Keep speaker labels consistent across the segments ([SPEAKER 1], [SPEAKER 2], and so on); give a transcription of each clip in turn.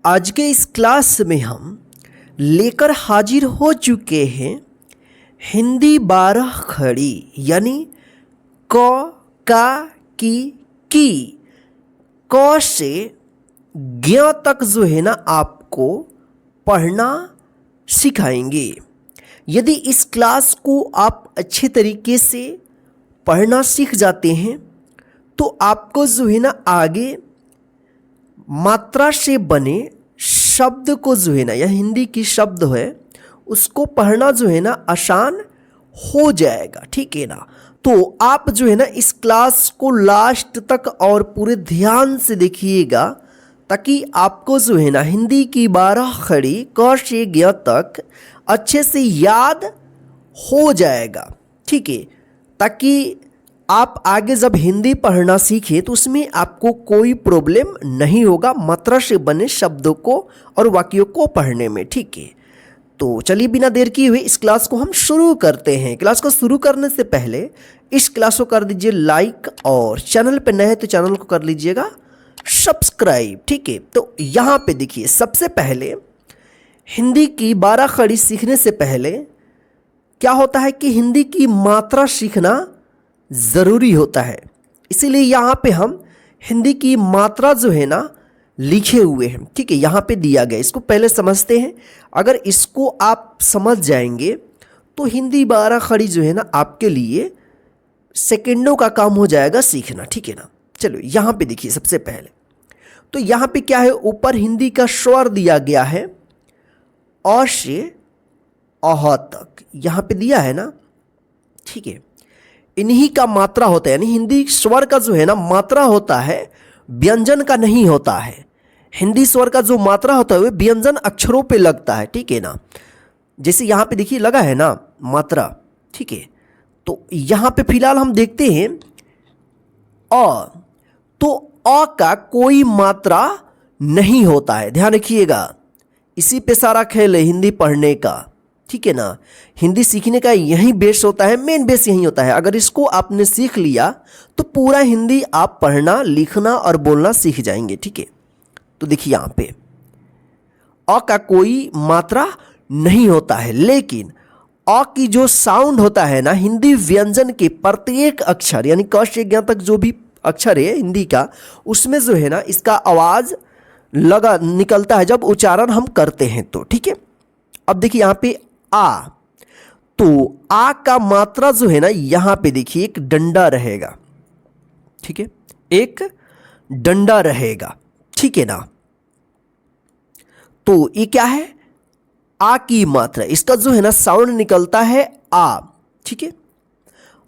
[SPEAKER 1] आज के इस क्लास में हम लेकर हाजिर हो चुके हैं हिंदी 12 खड़ी यानी क का की क से ज्ञ तक जो है ना आपको पढ़ना सिखाएंगे। यदि इस क्लास को आप अच्छे तरीके से पढ़ना सीख जाते हैं तो आपको जो है ना आगे मात्रा से बने शब्द को जो है ना या हिंदी की शब्द है उसको पढ़ना जो है ना आसान हो जाएगा, ठीक है ना। तो आप जो है ना इस क्लास को लास्ट तक और पूरे ध्यान से देखिएगा ताकि आपको जो है ना हिंदी की 12 खड़ी क से ज्ञ तक अच्छे से याद हो जाएगा, ठीक है। ताकि आप आगे जब हिंदी पढ़ना सीखें तो उसमें आपको कोई प्रॉब्लम नहीं होगा मात्रा से बने शब्दों को और वाक्यों को पढ़ने में, ठीक है। तो चलिए बिना देर किए हुए इस क्लास को हम शुरू करते हैं। क्लास को शुरू करने से पहले इस क्लास को कर दीजिए लाइक और चैनल पे नए हैं तो चैनल को कर लीजिएगा सब्सक्राइब, ठीक है। तो यहाँ पे देखिए सबसे पहले हिंदी की 12 खड़ी सीखने से पहले क्या होता है कि हिंदी की मात्रा सीखना ज़रूरी होता है। इसीलिए यहाँ पे हम हिंदी की मात्रा जो है ना लिखे हुए हैं, ठीक है, यहाँ पे दिया गया। इसको पहले समझते हैं। अगर इसको आप समझ जाएंगे तो हिंदी 12 खड़ी जो है ना आपके लिए सेकंडों का काम हो जाएगा सीखना, ठीक है ना। चलो यहाँ पे देखिए सबसे पहले तो यहाँ पे क्या है, ऊपर हिंदी का स्वर दिया गया है अ से अह तक, यहाँ पे दिया है ना, ठीक है। इन्हीं का मात्रा होता है, यानी हिंदी स्वर का जो है ना मात्रा होता है व्यंजन का नहीं होता है। हिंदी स्वर का जो मात्रा होता है वो व्यंजन अक्षरों पे लगता है, ठीक है ना। जैसे यहाँ पे देखिए लगा है ना मात्रा, ठीक है। तो यहाँ पे फिलहाल हम देखते हैं अ, तो अ का कोई मात्रा नहीं होता है, ध्यान रखिएगा। इसी पे सारा खेल है हिंदी पढ़ने का, ठीक है ना। हिंदी सीखने का यही बेस होता है, मेन बेस यही होता है। अगर इसको आपने सीख लिया तो पूरा हिंदी आप पढ़ना लिखना और बोलना सीख जाएंगे, ठीक है। तो देखिए यहाँ पे अ का कोई मात्रा नहीं होता है, लेकिन अ की जो साउंड होता है ना हिंदी व्यंजन के प्रत्येक अक्षर यानी क से ज्ञ तक जो भी अक्षर है हिंदी का उसमें जो है ना इसका आवाज लगा निकलता है जब उच्चारण हम करते हैं तो, ठीक है। अब देखिए यहाँ पे आ, तो आ का मात्रा जो है ना यहाँ पे देखिए एक डंडा रहेगा, ठीक है, एक डंडा रहेगा, ठीक है ना। तो ये क्या है, आ की मात्रा, इसका जो है ना साउंड निकलता है आ, ठीक है।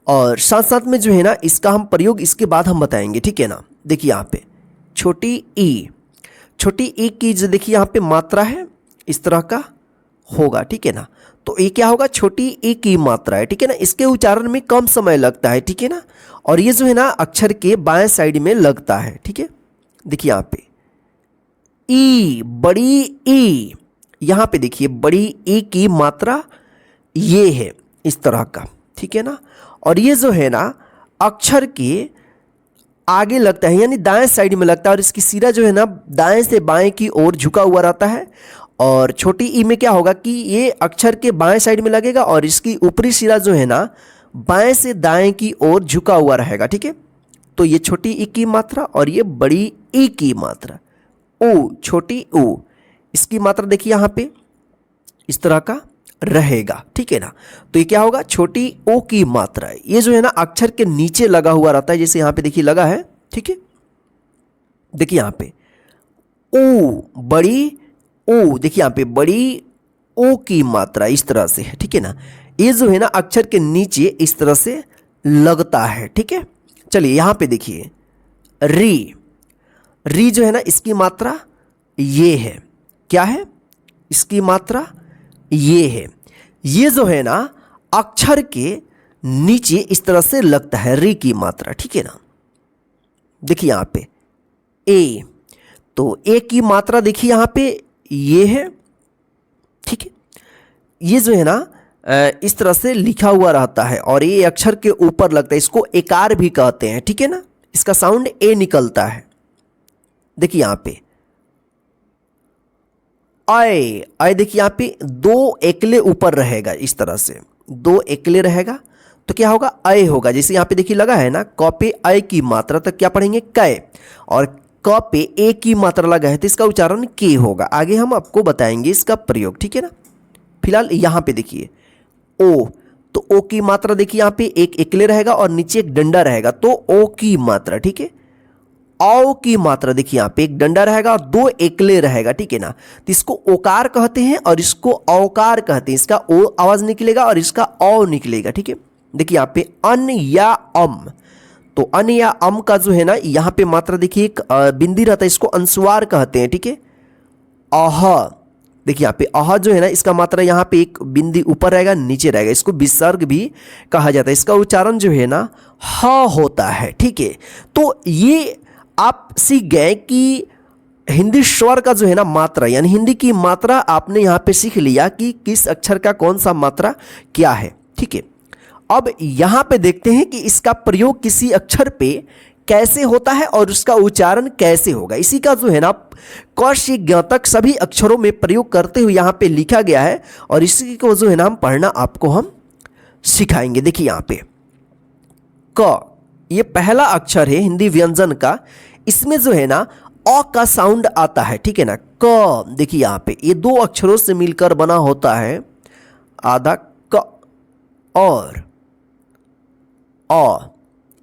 [SPEAKER 1] और साथ साथ में जो है ना इसका हम प्रयोग इसके बाद हम बताएंगे, ठीक है ना। देखिए यहाँ पे छोटी ई की जो देखिए यहाँ पे मात्रा है इस तरह का होगा, ठीक है ना। तो ये क्या होगा, छोटी ई की मात्रा है, ठीक है ना। इसके उच्चारण में कम समय लगता है, ठीक है ना। और ये जो है ना अक्षर के बाएं साइड में लगता है, ठीक है। देखिए यहाँ पे ई, बड़ी ई, यहाँ पे देखिए बड़ी ई की मात्रा ये है इस तरह का, ठीक है ना। और ये जो है ना अक्षर के आगे लगता है यानी दाएं साइड में लगता है और इसकी सिरा जो है ना दाएं से बाएं की ओर झुका हुआ रहता है। और छोटी ई में क्या होगा कि ये अक्षर के बाएं साइड में लगेगा और इसकी ऊपरी सिरा जो है ना बाएं से दाएं की ओर झुका हुआ रहेगा, ठीक है। तो ये छोटी ई की मात्रा और ये बड़ी ई की मात्रा ओ, छोटी ओ, इसकी मात्रा देखिए यहाँ पे इस तरह का रहेगा, ठीक है ना। तो ये क्या होगा, छोटी ओ की मात्रा है। ये जो है ना अक्षर के नीचे लगा हुआ रहता है, जैसे यहाँ पे देखिए लगा है, ठीक है। देखिए यहाँ पे ओ, बड़ी ओ, देखिए यहाँ पे बड़ी ओ की मात्रा इस तरह से है, ठीक है ना। ये जो है ना अक्षर के नीचे इस तरह से लगता है, ठीक है। चलिए यहाँ पे देखिए री जो है ना इसकी मात्रा ये है, क्या है, इसकी मात्रा ये है। ये जो है ना अक्षर के नीचे इस तरह से लगता है री की मात्रा, ठीक है ना। देखिए यहाँ पे ए, तो ए की मात्रा देखिए यहाँ पे ये है, ठीक है। ये जो है ना इस तरह से लिखा हुआ रहता है और ये अक्षर के ऊपर लगता है, इसको एकार भी कहते हैं, ठीक है ना। इसका साउंड ए निकलता है। देखिए यहाँ पे अय, अय देखिए यहाँ पे दो एकले ऊपर रहेगा, इस तरह से दो एकले रहेगा तो क्या होगा, अय होगा। जैसे यहाँ पे देखिए लगा है ना, क पे अय की मात्रा, तो क्या पढ़ेंगे कै, और क पे ए की मात्रा लगा है तो इसका उच्चारण के होगा। आगे हम आपको बताएंगे इसका प्रयोग, ठीक है ना। फिलहाल यहाँ पे देखिए ओ, तो ओ की मात्रा देखिए यहाँ पे एक एकले रहेगा और नीचे एक डंडा रहेगा, तो ओ की मात्रा, ठीक है। औ की मात्रा देखिए यहाँ पे एक डंडा रहेगा और दो एकले रहेगा, ठीक है ना। तो इसको ओकार कहते हैं और इसको औकार कहते हैं। इसका ओ आवाज निकलेगा और इसका औ निकलेगा, ठीक है। देखिए यहाँ पे अन या अम, तो अन या अम का जो है ना यहाँ पे मात्रा देखिए एक बिंदी रहता है, इसको अनुस्वार कहते हैं, ठीक है। अह, देखिए यहाँ पे अह जो है ना इसका मात्रा यहाँ पे एक बिंदी ऊपर रहेगा नीचे रहेगा, इसको विसर्ग भी कहा जाता है। इसका उच्चारण जो है ना ह होता है, ठीक है। तो ये आप सीख गए कि हिंदी स्वर का जो है ना मात्रा, यानी हिंदी की मात्रा आपने यहाँ पे सीख लिया कि किस अक्षर का कौन सा मात्रा क्या है, ठीक है। अब यहाँ पे देखते हैं कि इसका प्रयोग किसी अक्षर पे कैसे होता है और उसका उच्चारण कैसे होगा। इसी का जो है ना क से ज्ञ तक सभी अक्षरों में प्रयोग करते हुए यहाँ पे लिखा गया है और इसी को जो है ना हम पढ़ना आपको हम सिखाएंगे। देखिए यहाँ पे क, ये पहला अक्षर है हिंदी व्यंजन का, इसमें जो है ना अ का साउंड आता है, ठीक है ना। क देखिए यहाँ पे ये दो अक्षरों से मिलकर बना होता है, आधा क और अ,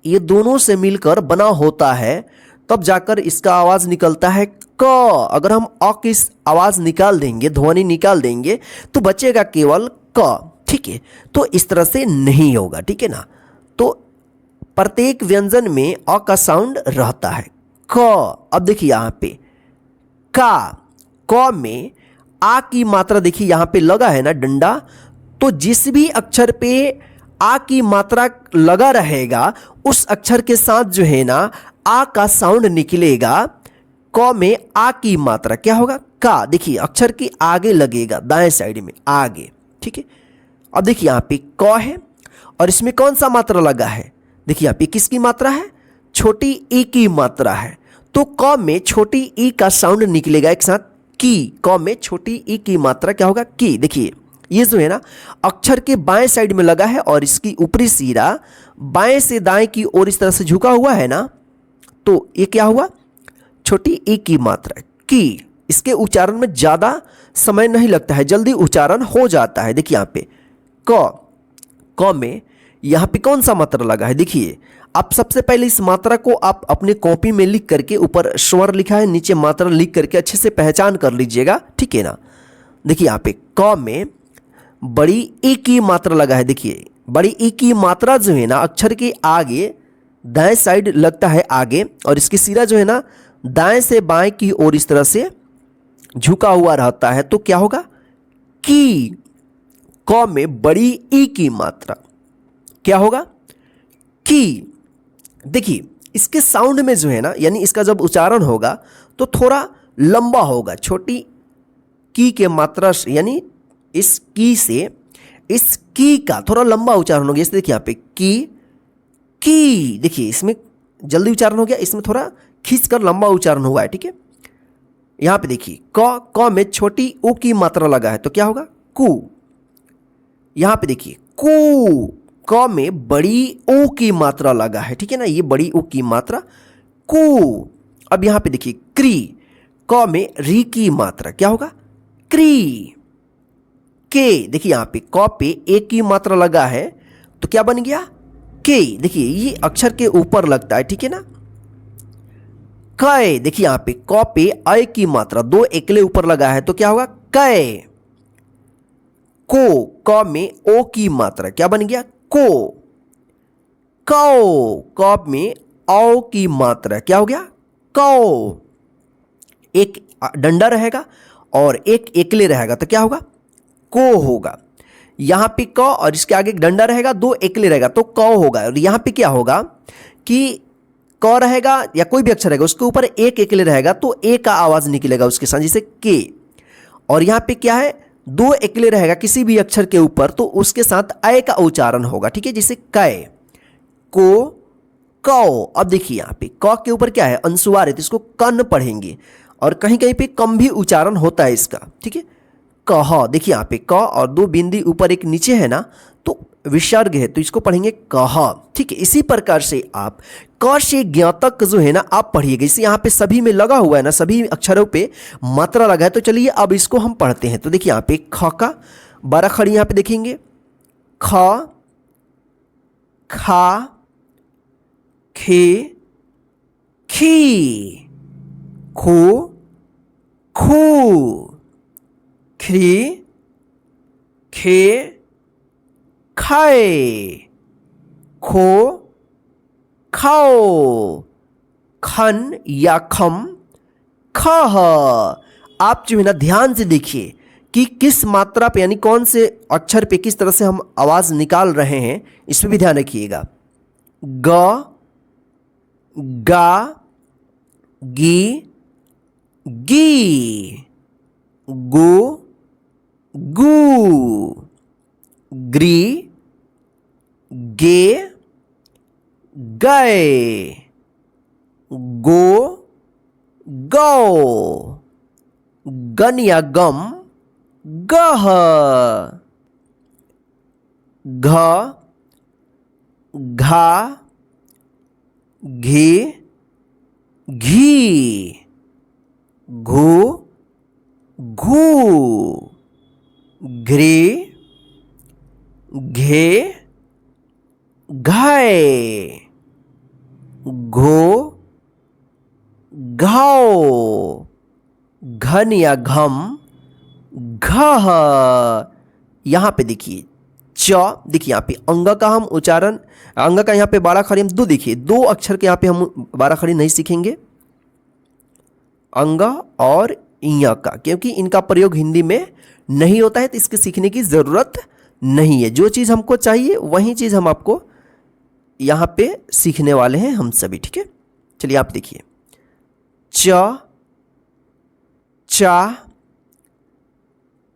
[SPEAKER 1] ये दोनों से मिलकर बना होता है, तब जाकर इसका आवाज निकलता है क। अगर हम अ की आवाज निकाल देंगे, ध्वनि निकाल देंगे, तो बचेगा केवल क, ठीक है। तो इस तरह से नहीं होगा, ठीक है ना। तो प्रत्येक व्यंजन में अ का साउंड रहता है। क, अब देखिए यहाँ पे का, क में आ की मात्रा देखिए यहाँ पे लगा है ना डंडा, तो जिस भी अक्षर पे आ की मात्रा लगा रहेगा उस अक्षर के साथ जो है ना आ का साउंड निकलेगा। क में आ की मात्रा क्या होगा, का, देखिए अक्षर के आगे लगेगा, दाएं साइड में आगे, ठीक है। अब देखिए यहाँ पे क है और इसमें कौन सा मात्रा लगा है, देखिए यहाँ पे किसकी मात्रा है, छोटी ई की मात्रा है, तो क में छोटी ई का साउंड निकलेगा एक साथ की। क में छोटी ई की मात्रा क्या होगा, की। देखिए ये जो है ना अक्षर के बाएं साइड में लगा है और इसकी ऊपरी सिरा बाएं से दाएं की ओर इस तरह से झुका हुआ है ना, तो ये क्या हुआ, छोटी ई की मात्रा की। इसके उच्चारण में ज़्यादा समय नहीं लगता है, जल्दी उच्चारण हो जाता है। देखिए यहाँ पे क में यहाँ पे कौन सा मात्रा लगा है, देखिए आप सबसे पहले इस मात्रा को आप अपने कॉपी में लिख करके, ऊपर स्वर लिखा है नीचे मात्रा लिख करके अच्छे से पहचान कर लीजिएगा, ठीक है ना। देखिए यहाँ पे क में बड़ी ई की मात्रा लगा है, देखिए बड़ी ई की मात्रा जो है ना अक्षर के आगे दाएं साइड लगता है आगे, और इसकी सिरा जो है ना दाएं से बाएं की ओर इस तरह से झुका हुआ रहता है, तो क्या होगा, की। क में बड़ी ई की मात्रा क्या होगा, की। देखिए इसके साउंड में जो है ना, यानी इसका जब उच्चारण होगा तो थोड़ा लंबा होगा, छोटी की के मात्रा से, यानी इस की से इस की का थोड़ा लंबा उच्चारण हो गया। जैसे देखिए यहाँ पे की, देखिए इसमें जल्दी उच्चारण हो गया, इसमें थोड़ा खींचकर लंबा उच्चारण हुआ है, ठीक है। यहाँ पे देखिए क में छोटी ऊ की मात्रा लगा है, तो क्या होगा, कू। यहाँ पे देखिए कू, क में बड़ी ऊ की मात्रा लगा है, ठीक है ना, ये बड़ी ऊ की मात्रा कू। अब यहाँ पे देखिए क्री, क में री की मात्रा क्या होगा, क्री। के, देखिए यहाँ पे क पे ए की मात्रा लगा है तो क्या बन गया, के। देखिए ये अक्षर के ऊपर लगता है, ठीक है ना। कै, देखिए यहाँ पे क पे अय की मात्रा दो एकले ऊपर लगा है तो क्या होगा, कै। को, क में ओ की मात्रा क्या बन गया, को। कौ, क में औ की मात्रा क्या हो गया, कौ। एक डंडा रहेगा और एक एकले रहेगा तो क्या होगा, को होगा। यहाँ पे क और इसके आगे एक डंडा रहेगा, दो एकले रहेगा तो क होगा। और यहाँ पे क्या होगा कि क रहेगा या कोई भी अक्षर रहेगा उसके ऊपर एक एकले रहेगा तो ए का आवाज निकलेगा उसके साथ, जैसे के। और यहाँ पे क्या है, दो एकले रहेगा किसी भी अक्षर के ऊपर तो उसके साथ अय का उच्चारण होगा, ठीक है, जैसे कै, को, कौ। अब देखिए यहाँ पे क के ऊपर क्या है, अनुस्वार है तो इसको कन पढ़ेंगे, और कहीं कहीं पे कम भी उच्चारण होता है इसका, ठीक है। कह, देखिए यहाँ पे क और दो बिंदी ऊपर एक नीचे है ना, तो विसर्ग है, तो इसको पढ़ेंगे कह, ठीक है। इसी प्रकार से आप क से ज्ञ तक जो है ना आप पढ़िएगा। इसे यहाँ पे सभी में लगा हुआ है ना, सभी अक्षरों पे मात्रा लगा है। तो चलिए अब इसको हम पढ़ते हैं। तो देखिए यहाँ पे ख का 12 खड़ी यहाँ पे देखेंगे, ख, खा, खे, खी, खो, खू, ख्री, खे, खाए, खो, खाओ, खन या खम, खह। आप जो है ना ध्यान से देखिए कि किस मात्रा पे यानी कौन से अक्षर पे किस तरह से हम आवाज निकाल रहे हैं, इस पे भी ध्यान रखिएगा। ग, गा, गी, गी, गो, गू, ग्री, गे, गए, गो, गौ, गन या गम, गह, घ, घा, घे, घी, घू, घू, घ्रे, घे, घाय, घो, घाओ, घन या घम, घह। यहाँ पे देखिए च, देखिए यहाँ पे अंग का हम उच्चारण, अंग का यहाँ पे 12 खड़ी हम दो, देखिए दो अक्षर के यहाँ पे हम 12 खड़ी नहीं सीखेंगे, अंग और इय का, क्योंकि इनका प्रयोग हिंदी में नहीं होता है, तो इसके सीखने की ज़रूरत नहीं है। जो चीज़ हमको चाहिए वही चीज़ हम आपको यहाँ पे सीखने वाले हैं हम सभी, ठीक है। चलिए आप देखिए च, चा,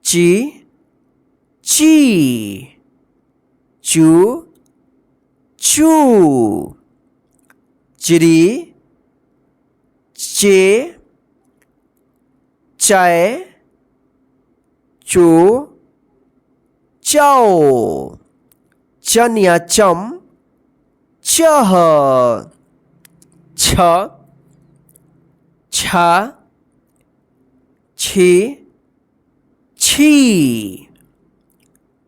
[SPEAKER 1] ची, ची, चू, चू, चिरी, चे, चाय, चो, चाओ, चन या चम, चह, छ, छा, छी, छी,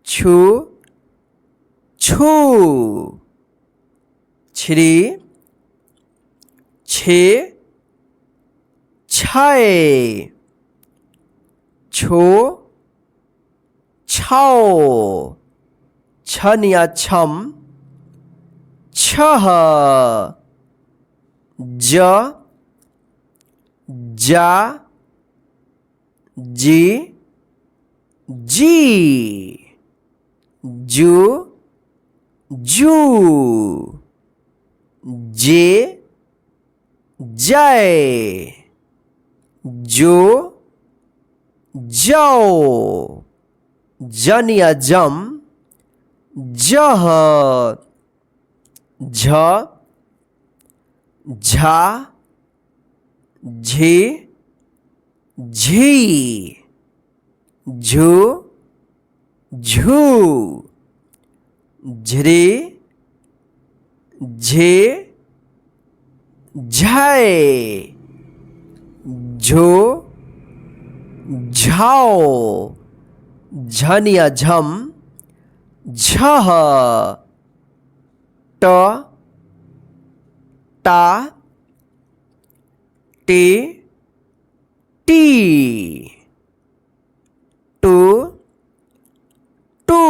[SPEAKER 1] छू, छू, छिरी, छे, छाए, छो, छाओ, छन या छम, छह, ज, जा, जी, जी, जू, जू, जे, जाए, जो, जाओ, जन या जम, जह, झ, झा, झे, झी, झू, झू, झरे, झे, झाए, झो, झाओ, झन या झम, झह, ट, टा, टे, टी, टू, टू,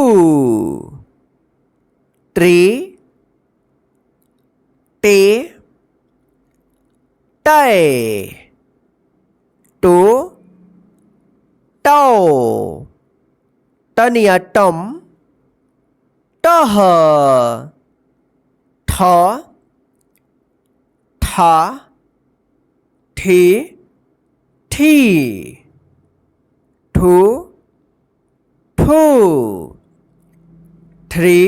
[SPEAKER 1] ट्रे, टे, टाए, टो, टाओ, टन या टम, टह, ठ, ठा, ठे, ठी, ठू, ठू, ठ्री,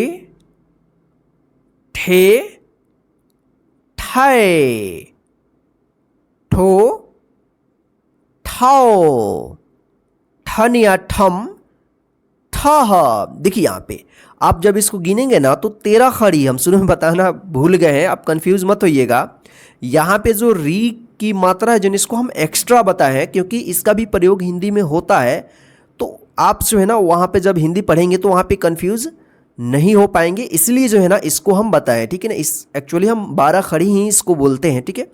[SPEAKER 1] ठे, ठाए, ठो, ठाओ, ठन या ठम, ठह। देखिए यहाँ पे आप जब इसको गिनेंगे ना तो 13 खड़ी, हम शुरू में बताना भूल गए हैं, आप कंफ्यूज मत होइएगा। यहाँ पे जो री की मात्रा है जो इसको हम एक्स्ट्रा बताए हैं क्योंकि इसका भी प्रयोग हिंदी में होता है, तो आप जो है ना वहाँ पे जब हिंदी पढ़ेंगे तो वहाँ पे कंफ्यूज नहीं हो पाएंगे, इसलिए जो है ना इसको हम बताएं, ठीक है ना। इस एक्चुअली हम 12 खड़ी ही इसको बोलते हैं, ठीक है।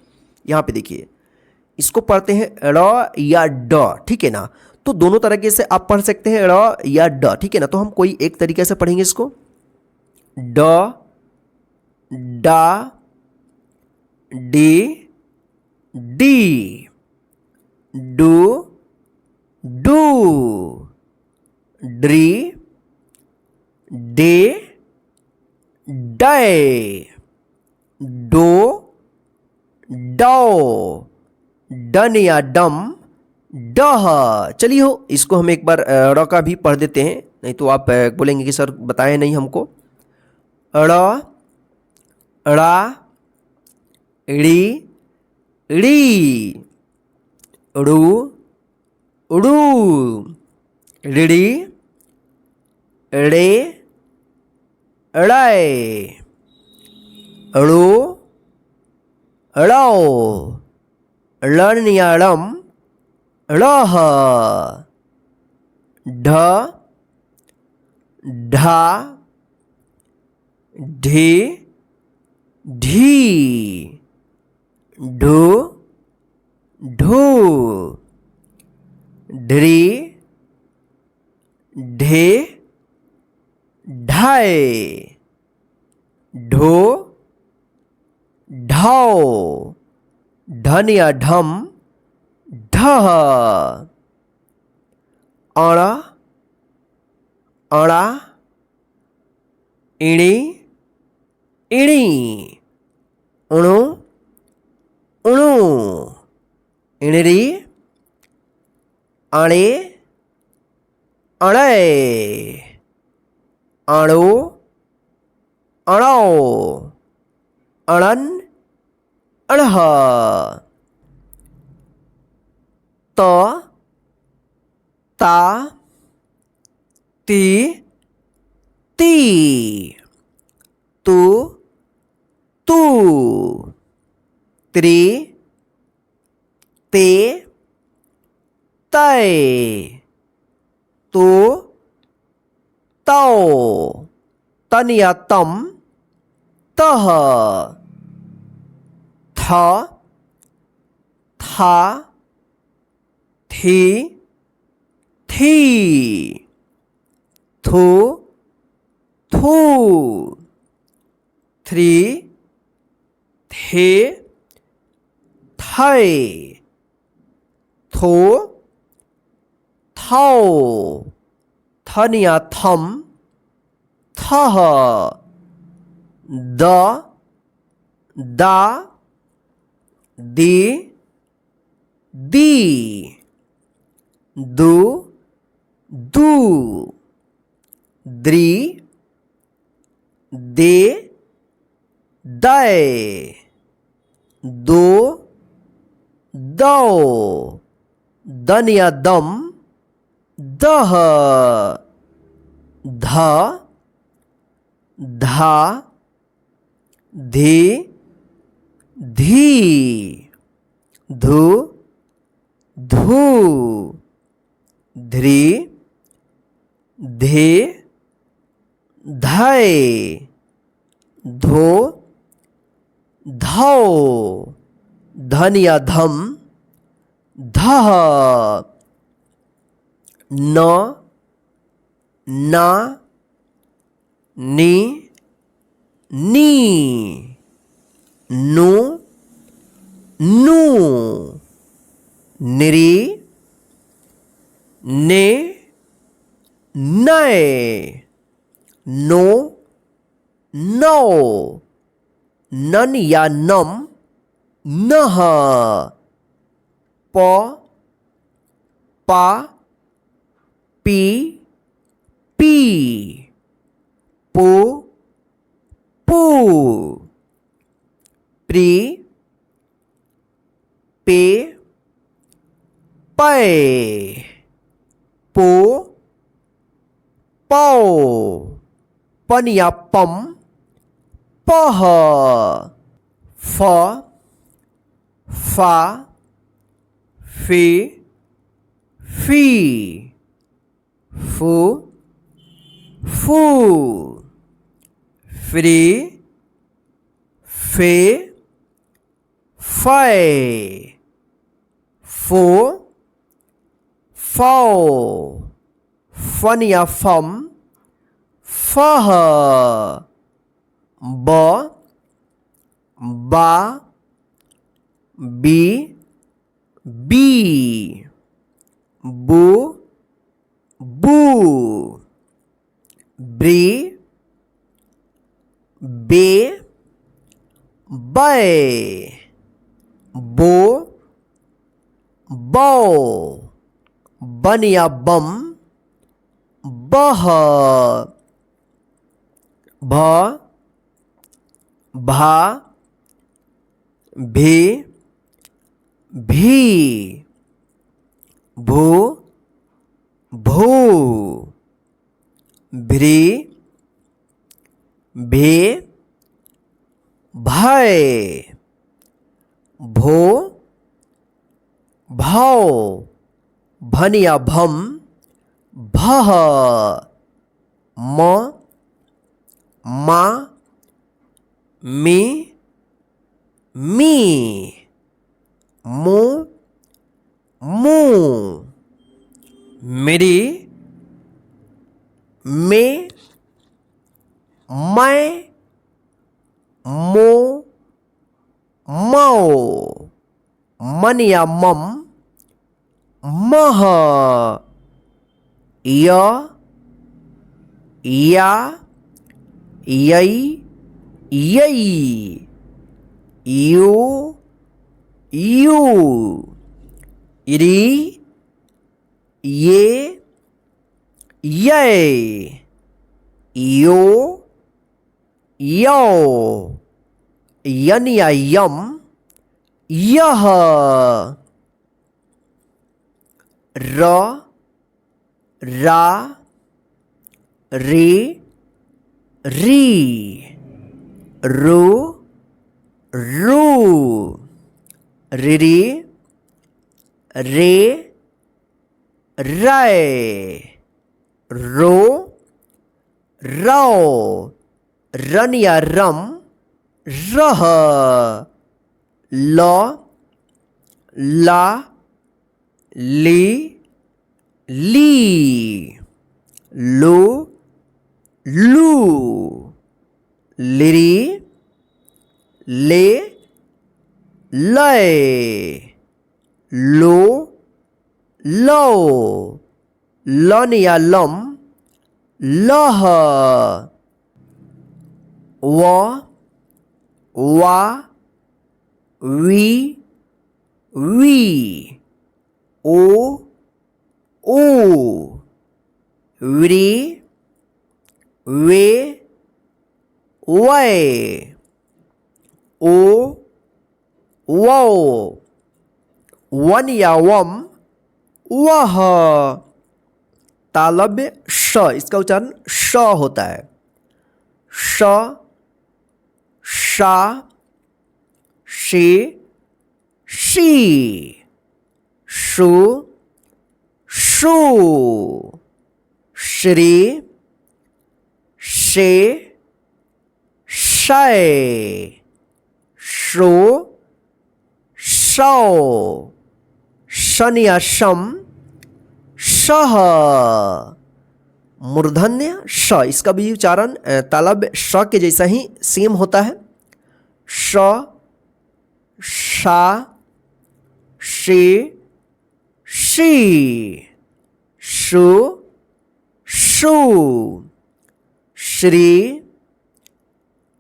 [SPEAKER 1] यहाँ पे देखिए इसको पढ़ते हैं ड़ या ड, ठीक है ना। तो दोनों तरीके से आप पढ़ सकते हैं ड़ या ड, ठीक है ना। तो हम कोई एक तरीके से पढ़ेंगे इसको, ड, डा, डी, डी, डू, डू, ड्री, डे, डे, डो, डो, डन या डम, डह। चलिए हो इसको हम एक बार ड़ का भी पढ़ देते हैं, नहीं तो आप बोलेंगे कि सर बताए नहीं हमको। ड़, ड़ा, ड़ी, ड़ी, ड़ू, ड़ू, ऋड़ी, ड़े, ड़े, ड़ो, ड़ौ, ळण या ळम, ळह, ढ, ढा, ढी, ढी, ढू, ढू, ढ्री, ढे, ढाए, ढो, ढाओ, ढन या ढम, ढह, अण, अणा, इणी, इणी, उणु, उणु, इणरी, अणे, अणे, अणो, अणौ, अणन, अणह, त, ता, ती, ती, तू, तू, त्री, ते, तय, तो, तौ, तन या तम, तह, थ, था, थी, थी, थू, थू, थ्री, थे, थे, थो, थौ, थन या थम, थह, द, दा, दी, दी, दू, दू, द्री, दे, दय, दो, दौ, दन या दम, दह, ध, धा, धी, धी, धू, धू, ध्री, धे, धय, धो, धौ, धन या धम, धह, न, ना, नी, नी, नु, नू, निरी, ने, नए, नो, नौ, नन या नम, नह, प, पा, पी, पी, पू, पू, प्री, पे, पै, पो, पौ, पनिया पम, पह, फ, फा, फे, फी, फू, फू, फ्री, फे, फै, फो, फौ, फनिया फम, फह, ब, बा, बी, बी, बू, बू, ब्री, बे, बै, बो, बौ, बनिया बम, बह, भ, भा, भी, भी, भू, भू, भ्री, भे, भय, भो, भौ, भनिया भम, भह, म, मा, मी, मी, मो, मू, मेरी, में, मैं, मो, मौ, मनिया मम, मह, य, या, यई, यई, यू, यू, इरी, ये, ये, यो, यो, यनिया यम, यह, र, रा, रे, री, रू, रू, रिरी, रे, रै, रो, रौ, रनिया रम, रह, ल, ला, ली, ली, लो, लू, लिरी, ले, लय, लो, लो, लनिया लम, लह, व, वा, वी, वी, ओ, ओ, व्री, वे, वै, ओ, वौ, वन या वम, वह, तालव्य श, इसका उच्चारण श होता है। श, शा, शी, शी, शु, शू, श्री, शे, शय, शो, शौ, शनिया शम, शह, मूर्धन्य श, इसका भी उच्चारण तालव्य श के जैसा ही सेम होता है। श, शा, शी, शी, शु, शू, श्री,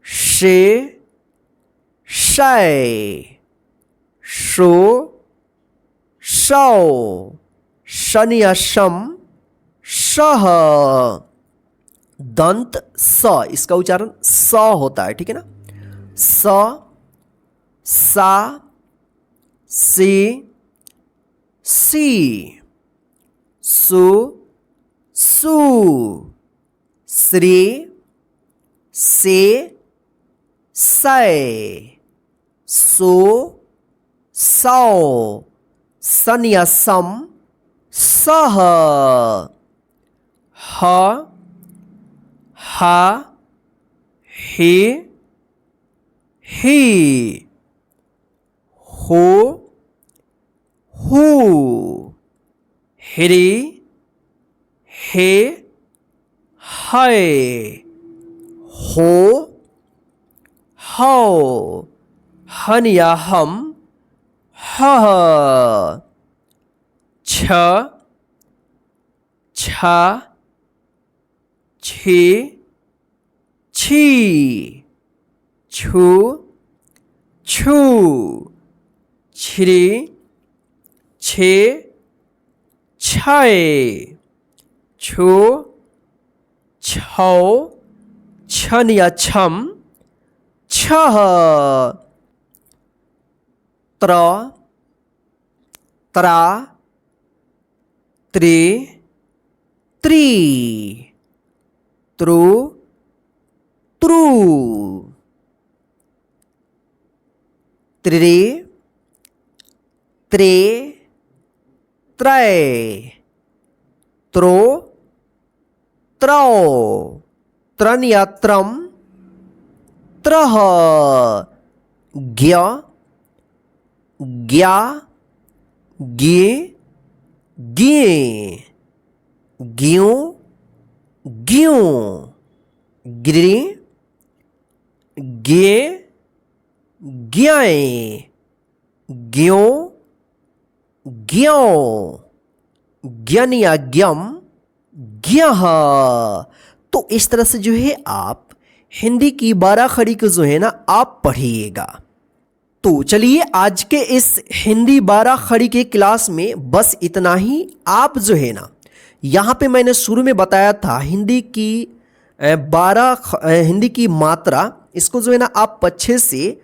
[SPEAKER 1] शे, शय, शो, शौ, शनिया शम, शह, दंत स, इसका उच्चारण स होता है, ठीक है ना। स, सा, सी, सी, सु, सू, श्री, से, सै, सो, सौ, सन या सम, सह, ह, हा, हे, ही, हो, हू, हिरी, हे, है, हो, हौ, हन या हम, हह, छ, छा, छी, छी, छु, छू, छिरी, छे, छै, छो, छौ, छन या छम, छह, त्र, त्रा, त्रे, त्री, त्रु, त्रु, त्रे, त्रे, त्रय, त्रो, त्रौ, त्रन या त्रम, त्रह, ज्ञ, ज्ञा, गे, गे, ग्यों, ग्यों, गिरी, गे, ग्याए, ग्यों, ग्यों, ज्ञन या ज्ञम, ज्ञह। तो इस तरह से जो है आप हिंदी की 12 खड़ी को जो है ना आप पढ़िएगा। तो चलिए आज के इस हिंदी 12 खड़ी के क्लास में बस इतना ही। आप जो है ना यहाँ पे मैंने शुरू में बताया था हिंदी की 12 हिंदी की मात्रा, इसको जो है ना आप अच्छे से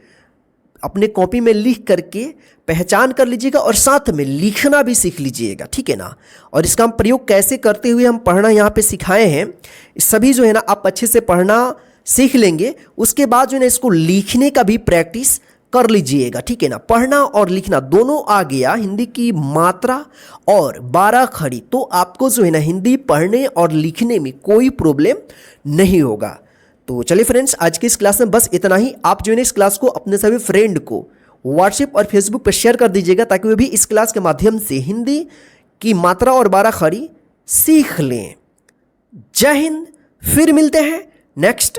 [SPEAKER 1] अपने कॉपी में लिख करके पहचान कर लीजिएगा और साथ में लिखना भी सीख लीजिएगा, ठीक है ना। और इसका हम प्रयोग कैसे करते हुए हम पढ़ना यहाँ पे सिखाए हैं, सभी जो है ना आप अच्छे से पढ़ना सीख लेंगे। उसके बाद जो है ना इसको लिखने का भी प्रैक्टिस कर लीजिएगा, ठीक है ना। पढ़ना और लिखना दोनों आ गया, हिंदी की मात्रा और 12 खड़ी, तो आपको जो है ना हिंदी पढ़ने और लिखने में कोई प्रॉब्लम नहीं होगा। तो चलिए फ्रेंड्स, आज की इस क्लास में बस इतना ही। आप जो है इस क्लास को अपने सभी फ्रेंड को व्हाट्सएप और फेसबुक पर शेयर कर दीजिएगा ताकि वे भी इस क्लास के माध्यम से हिंदी की मात्रा और 12 खड़ी सीख लें। जय हिंद। फिर मिलते हैं नेक्स्ट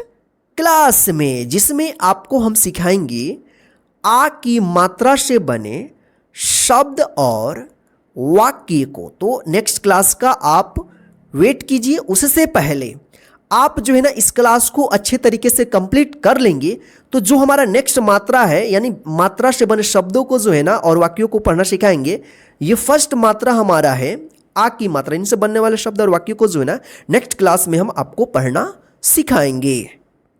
[SPEAKER 1] क्लास में, जिसमें आपको हम सिखाएंगे आ की मात्रा से बने शब्द और वाक्य को। तो नेक्स्ट क्लास का आप वेट कीजिए। उससे पहले आप जो है ना इस क्लास को अच्छे तरीके से कंप्लीट कर लेंगे तो जो हमारा नेक्स्ट मात्रा है, यानी मात्रा से बने शब्दों को जो है ना और वाक्यों को पढ़ना सिखाएंगे। ये फर्स्ट मात्रा हमारा है आ की मात्रा, इनसे बनने वाले शब्द और वाक्यों को जो है ना नेक्स्ट क्लास में हम आपको पढ़ना सिखाएंगे।